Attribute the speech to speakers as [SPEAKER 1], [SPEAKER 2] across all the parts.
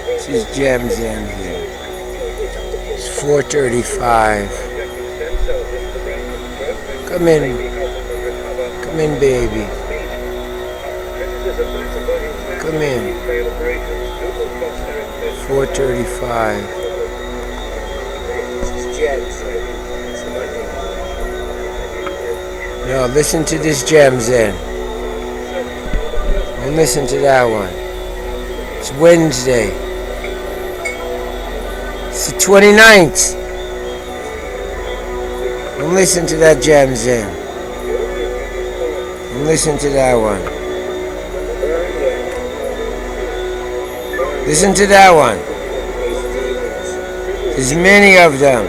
[SPEAKER 1] This is Gems in here. It's 4:35. Come in. Come in, baby. Come in. 4:35. No, listen to this Gems in. Don't listen to that one. It's Wednesday. It's the 29th. Don't listen to that Gems in. Don't listen to that one. Listen to that one. There's many of them.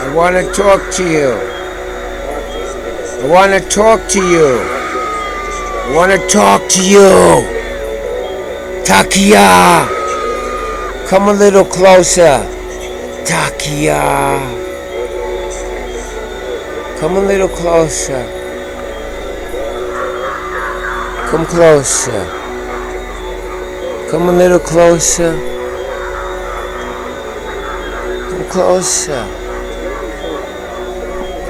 [SPEAKER 1] I want to talk to you. I want to talk to you. I want to talk to you. Takkiya. Come a little closer. Takkiya. Come a little closer. Come closer. Come a little closer. Come closer.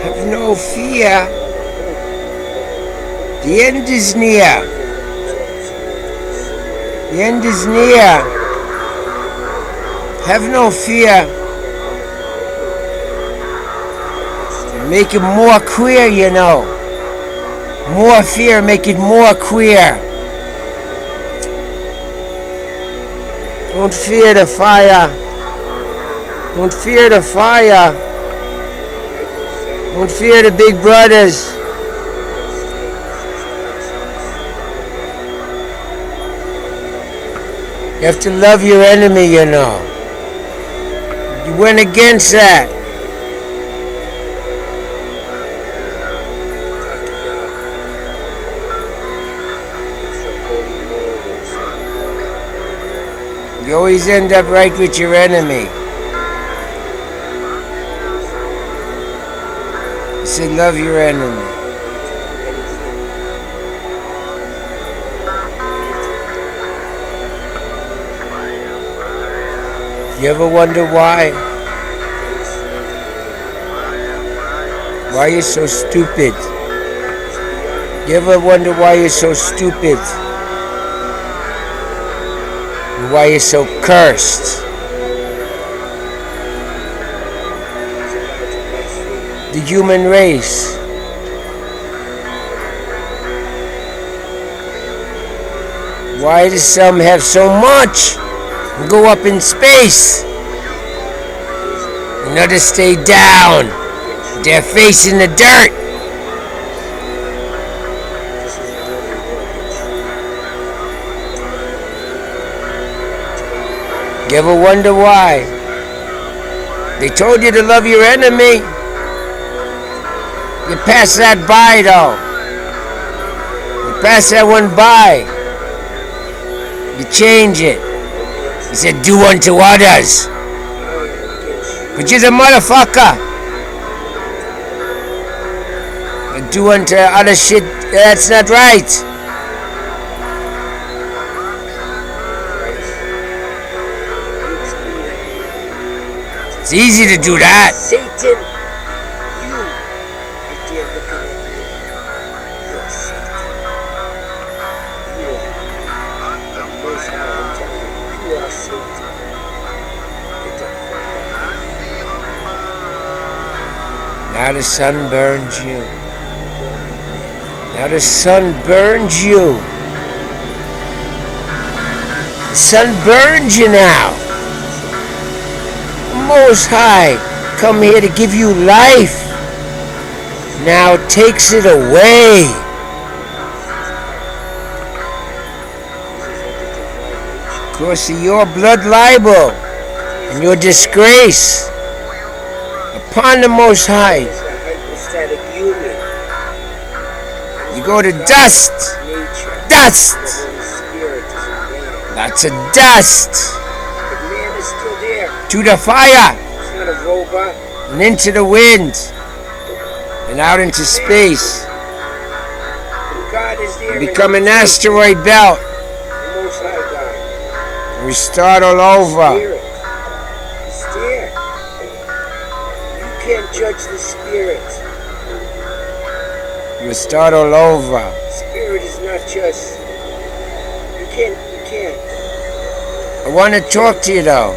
[SPEAKER 1] Have no fear. The end is near. The end is near. Have no fear. Make it more queer, you know. More fear, make it more queer. Don't fear the fire. Don't fear the fire. Don't fear the big brothers. You have to love your enemy, you know. You went against that. You always end up right with your enemy. You say love your enemy. You ever wonder why? Why you're so stupid? You ever wonder why you're so stupid? And why you're so cursed? The human race. Why do some have so much and go up in space, and others stay down, their face in the dirt? You ever wonder why? They told you to love your enemy. You pass that by, though. You pass that one by. You change it. You said, do unto others. But you're the motherfucker. You do unto other shit, that's not right. It's easy to do that.
[SPEAKER 2] Satan, you, my dear, looking at me. You're Satan. You are the most high. I'm telling you, you are Satan.
[SPEAKER 1] Now the sun burns you. Now the sun burns you. The sun burns you now. Most High come here to give you life, now takes it away. Because of your blood libel and your disgrace upon the Most High,
[SPEAKER 2] Hypostatic Union.
[SPEAKER 1] you go to dust, dust. Lots of dust.
[SPEAKER 2] But man is still there.
[SPEAKER 1] To the fire.
[SPEAKER 2] He's not a robot.
[SPEAKER 1] And into the wind. And out into space.
[SPEAKER 2] God is there.
[SPEAKER 1] Become an asteroid belt.
[SPEAKER 2] The Most High God.
[SPEAKER 1] And we start all over.
[SPEAKER 2] Spirit. It's there. You can't judge the spirit.
[SPEAKER 1] We start all over.
[SPEAKER 2] Spirit is not just. You can't.
[SPEAKER 1] I want to talk to you though.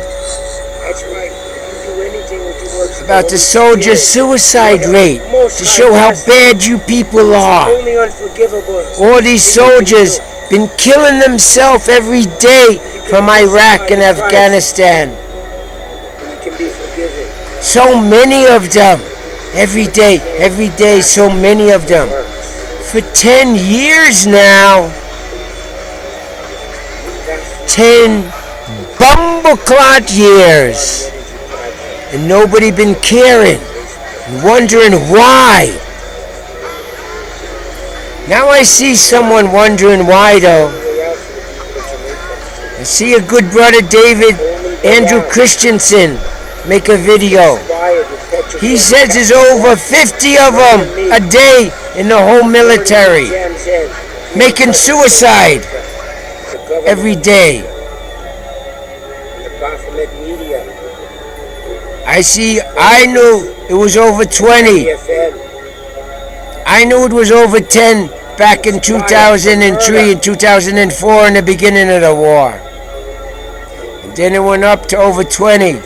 [SPEAKER 2] That's right. You do anything with your works.
[SPEAKER 1] About the soldier suicide rate. To show how bad you people are.
[SPEAKER 2] Only unforgivable.
[SPEAKER 1] All these soldiers been killing themselves every day from Iraq and Afghanistan.
[SPEAKER 2] You can be forgiven.
[SPEAKER 1] So many of them. Every day, so many of them. For 10 years now. 10 bumbleclot years. And nobody been caring. And wondering why. Now I see someone wondering why though. I see a good brother David Andrew Christensen make a video. He says there's over 50 of them a day in the whole military making suicide every day. I knew it was over 20. I knew it was over 10 back in 2003 and 2004 in the beginning of the war. And then it went up to over 20.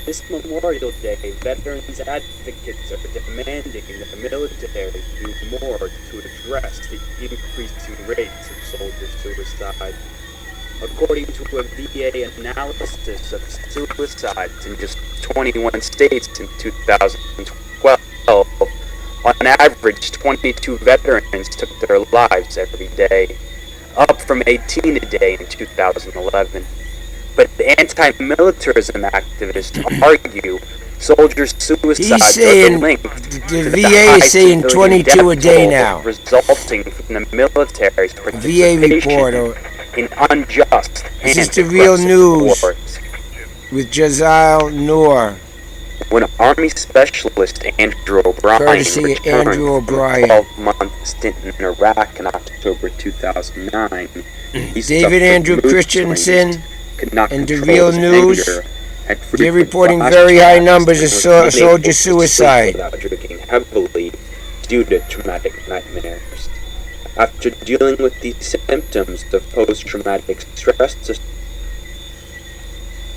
[SPEAKER 3] This Memorial Day, veterans advocates are demanding the military do more to address the increasing rates of soldier suicide. According to a VA analysis of suicides in just 21 states in 2012, on average 22 veterans took their lives every day, up from 18 a day in 2011. But anti-militarism activists argue soldier suicides are linked
[SPEAKER 1] the VA is saying 22 a day now,
[SPEAKER 3] resulting from the military's
[SPEAKER 1] VA report.
[SPEAKER 3] In unjust
[SPEAKER 1] this is the real news
[SPEAKER 3] wars.
[SPEAKER 1] With Jazal Noor.
[SPEAKER 3] When Army Specialist Andrew O'Brien
[SPEAKER 1] Courtesy Andrew O'Brien.
[SPEAKER 3] 12-month stint in Iraq in October 2009,
[SPEAKER 1] David Andrew Christensen and the real news, they're reporting very high numbers of soldier suicide.
[SPEAKER 3] Without drinking heavily due to traumatic nightmares. After dealing with these symptoms of post-traumatic stress disorder,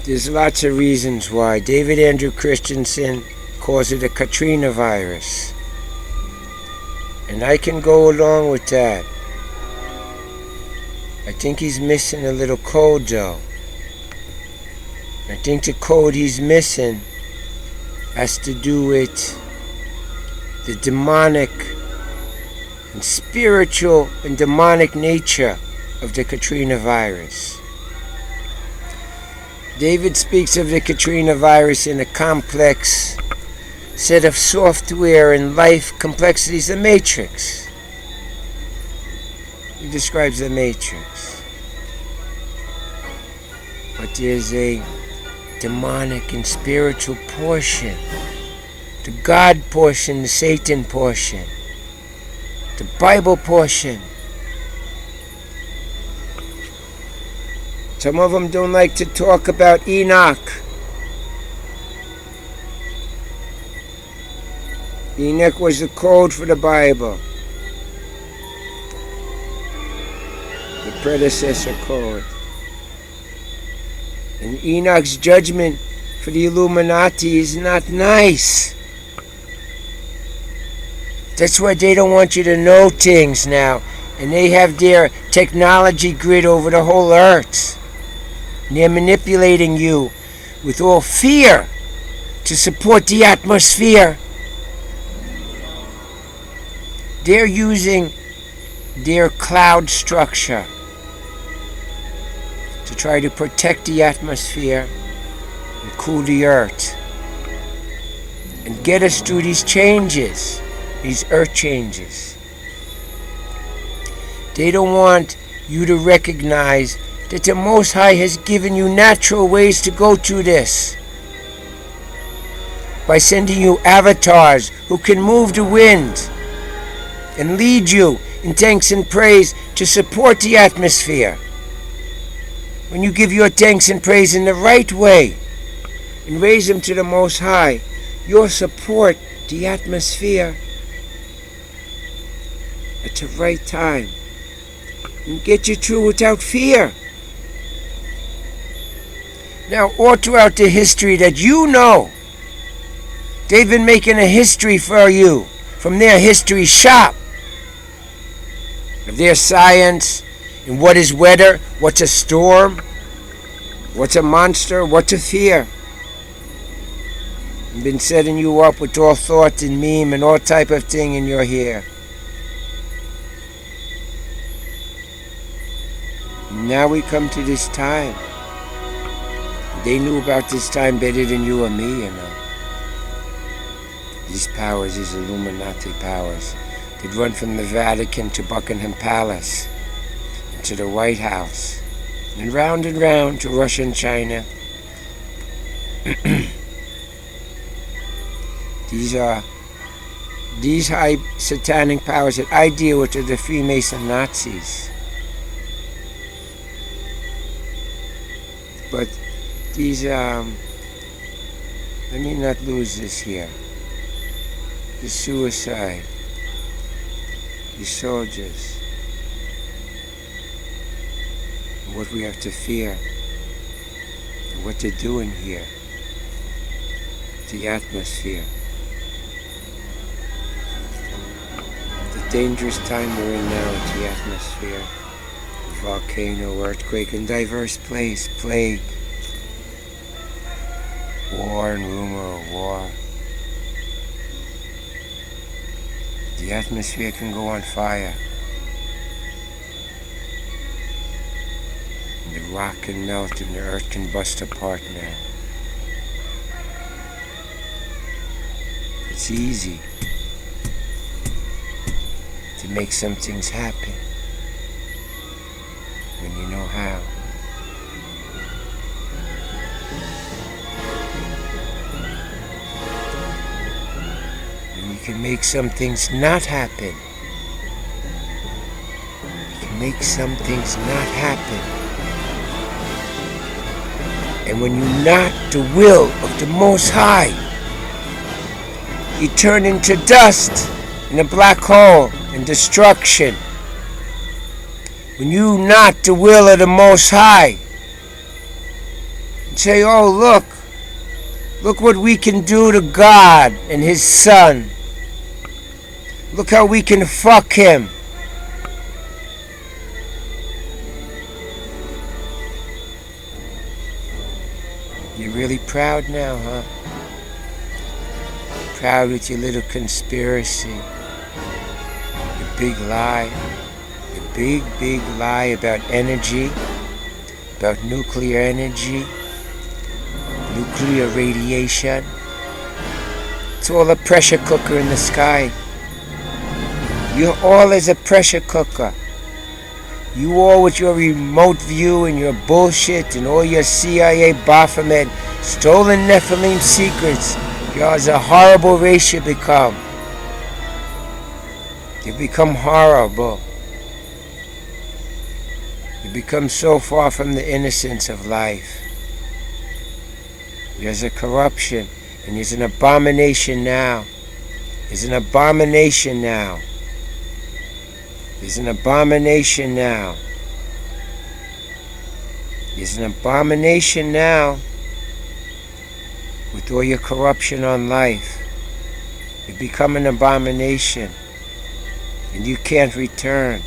[SPEAKER 1] there's lots of reasons why. David Andrew Christensen calls it a KATRINA virus. And I can go along with that. I think he's missing a little code though. I think the code he's missing has to do with the demonic and spiritual and demonic nature of the KATRINA virus. David speaks of the KATRINA virus in a complex set of software and life complexities, the matrix. He describes the matrix. But there's a demonic and spiritual portion, the God portion, the Satan portion, the Bible portion. Some of them don't like to talk about Enoch. Enoch was the code for the Bible, the predecessor code. And Enoch's judgment for the Illuminati is not nice. That's why they don't want you to know things now. And they have their technology grid over the whole earth. And they're manipulating you with all fear to support the atmosphere. They're using their cloud structure to try to protect the atmosphere and cool the earth and get us through these changes, these earth changes. They don't want you to recognize that the Most High has given you natural ways to go through this by sending you avatars who can move the wind and lead you in thanks and praise to support the atmosphere. When you give your thanks and praise in the right way and raise them to the Most High, you'll support the atmosphere at the right time and get you through without fear. Now, all throughout the history that you know, they've been making a history for you from their history shop of their science and what is weather, what's a storm, what's a monster, what's a fear. They've been setting you up with all thoughts and meme and all type of thing, and you're here. Now we come to this time. They knew about this time better than you or me, you know. These powers, these Illuminati powers, they'd run from the Vatican to Buckingham Palace, and to the White House, and round to Russia and China. These high satanic powers that I deal with are the Freemason Nazis. But these, let me not lose this here. The suicide, the soldiers, what we have to fear, and what they're doing here, the atmosphere, the dangerous time we're in now with the atmosphere, volcano, earthquake, and diverse place, plague, war and rumor of war. The atmosphere can go on fire. And the rock can melt and the earth can bust apart now. It's easy to make some things happen when you know how. You can make some things not happen. You can make some things not happen. And when you not the will of the Most High, you turn into dust in a black hole and destruction. When you not the will of the Most High, and say, oh look what we can do to God and His Son. Look how we can fuck Him. You're really proud now, huh? Proud with your little conspiracy. Your big lie. Your big lie about energy. About nuclear energy. Nuclear radiation. It's all a pressure cooker in the sky. You're all as a pressure cooker. You all with your remote view and your bullshit and all your CIA Baphomet stolen Nephilim secrets. You're a horrible race you become. You become horrible. You become so far from the innocence of life. There's a corruption and there's an abomination now. There's an abomination now. There's an abomination now. There's an abomination now with all your corruption on life. You become an abomination and you can't return.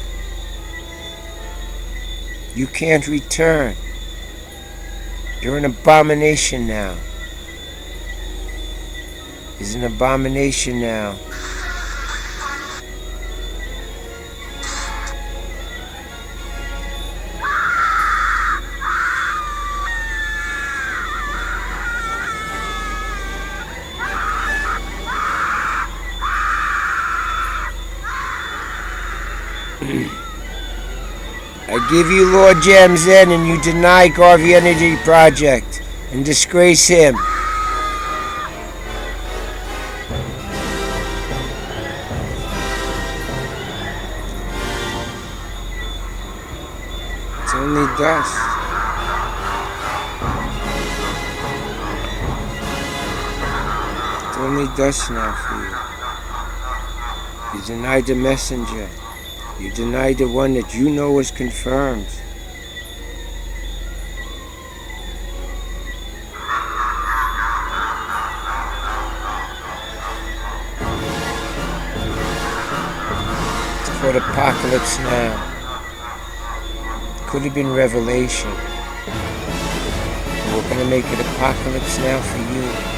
[SPEAKER 1] You can't return. You're an abomination now. is an abomination now. I give you Lord Jamzen, and you deny Garvey Energy Project and disgrace him. It's only dust. It's only dust now for you. You denied the messenger. You denied the one that you know was confirmed. It's called Apocalypse Now. Could have been Revelation. We're going to make it Apocalypse Now for you.